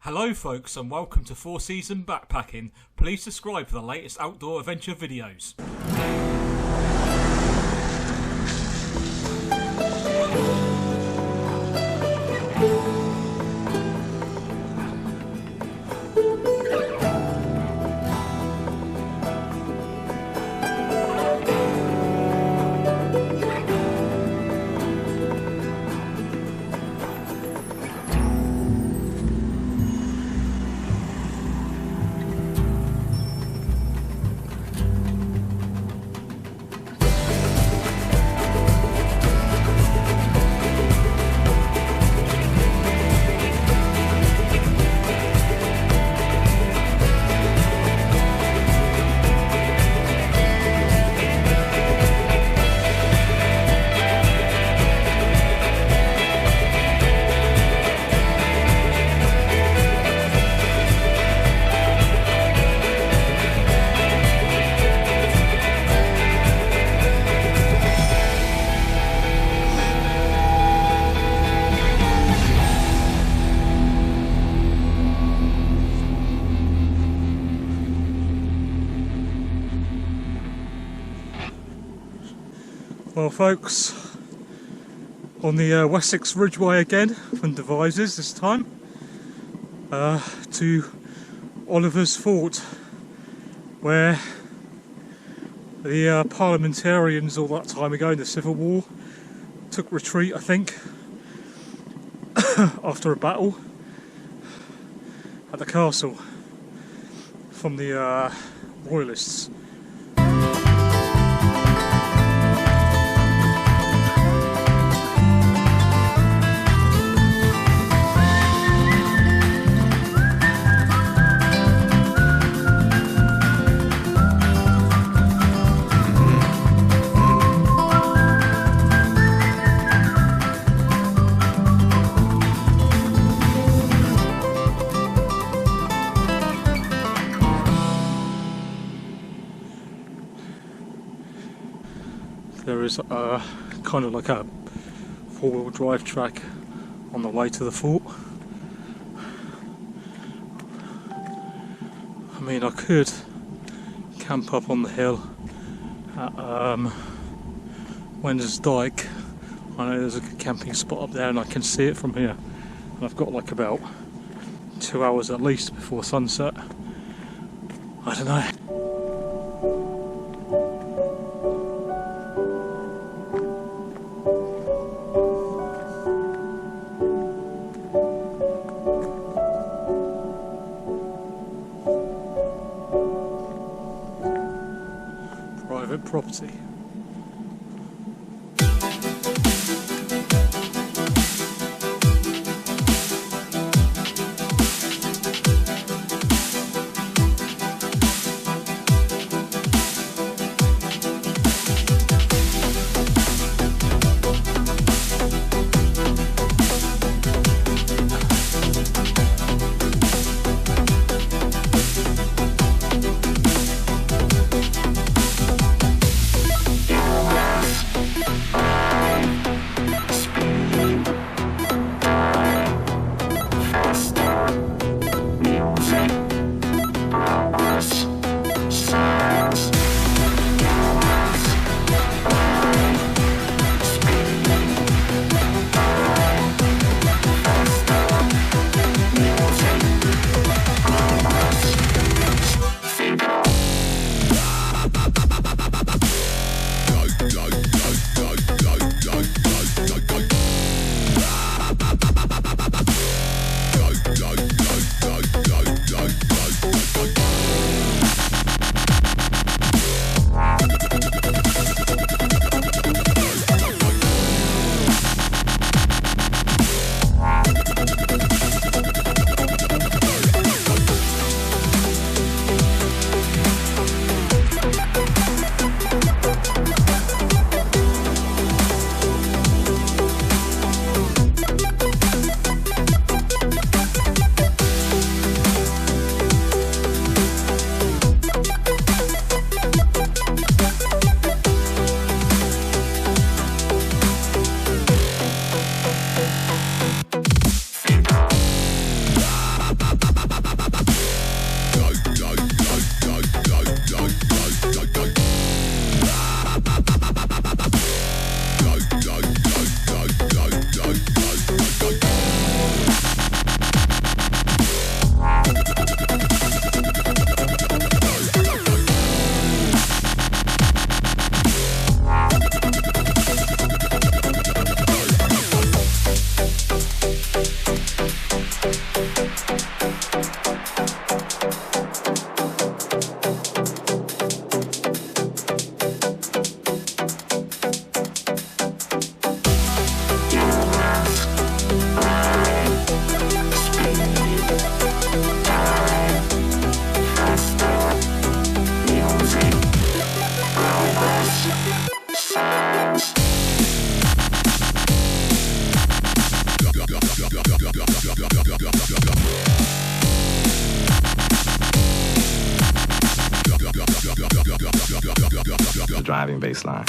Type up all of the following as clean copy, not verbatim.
Hello folks and welcome to 4 Season Backpacking. Please subscribe for the latest outdoor adventure videos. Well folks, on the Wessex ridgeway again from Devizes this time, to Oliver's fort, where the parliamentarians all that time ago in the Civil War took retreat, I think, after a battle at the castle from the royalists. There is kind of like a four-wheel drive track on the way to the fort. I mean, I could camp up on the hill at Wansdyke. I know there's a good camping spot up there and I can see it from here. And I've got like about 2 hours at least before sunset. I don't know. Private property. The driving bass line.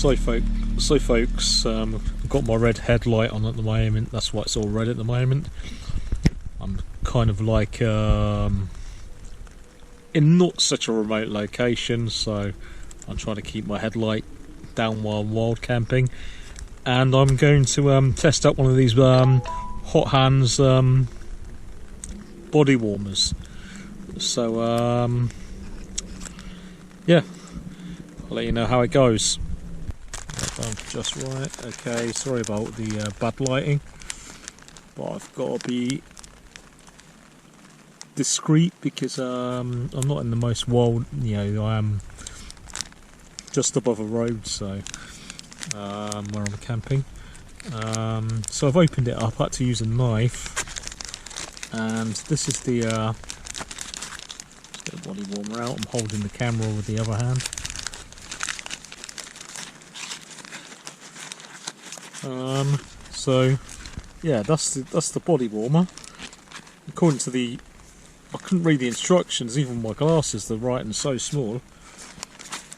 So folks, I've got my red headlight on at the moment. That's why it's all red at the moment. I'm kind of like in not such a remote location, so I'm trying to keep my headlight down while I'm wild camping. And I'm going to test out one of these Hot Hands body warmers. So yeah, I'll let you know how it goes. Just right. Okay, sorry about the bad lighting, but I've got to be discreet because I'm not in the most wild, you know, I am just above a road, so where I'm camping. So I've opened it up. I had to use a knife, and this is the let's get the body warmer out. I'm holding the camera with the other hand. So yeah, that's the body warmer. According to the, I couldn't read the instructions, even with my glasses, the writing's so small.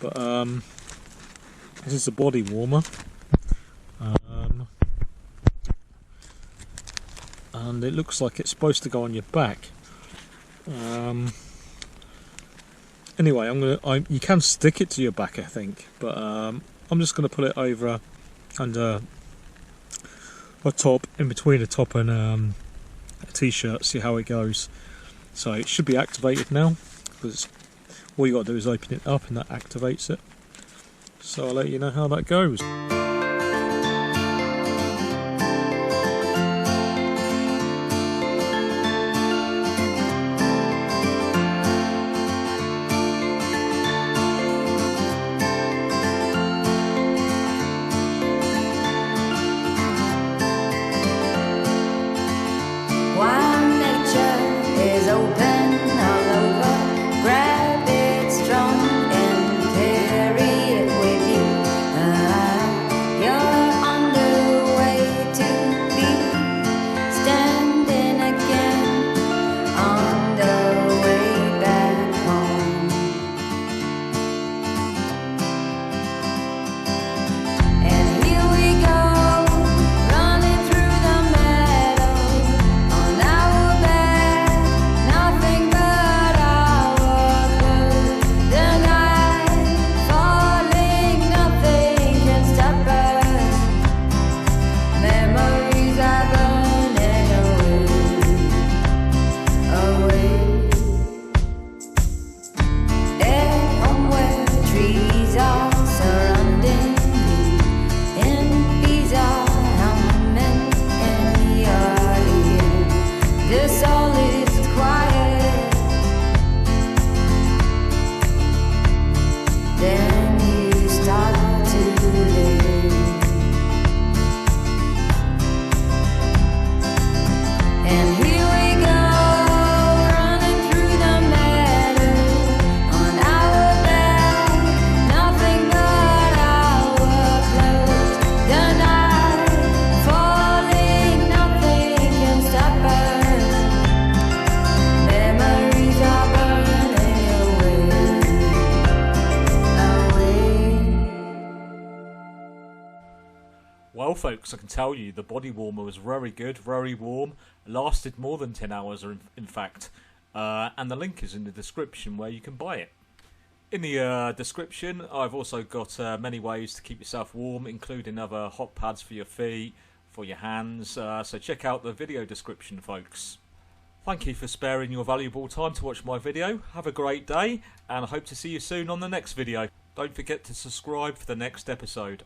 But this is the body warmer, and it looks like it's supposed to go on your back. Anyway, you can stick it to your back, I think, but I'm just gonna put it over under a top, in between a top and a t-shirt, see how it goes. So it should be activated now, because all you got to do is open it up and that activates it. So I'll let you know how that goes. Well folks, I can tell you the body warmer was very good, very warm, lasted more than 10 hours in fact, and the link is in the description where you can buy it. In the description I've also got many ways to keep yourself warm, including other hot pads for your feet, for your hands, so check out the video description folks. Thank you for sparing your valuable time to watch my video. Have a great day, and I hope to see you soon on the next video. Don't forget to subscribe for the next episode.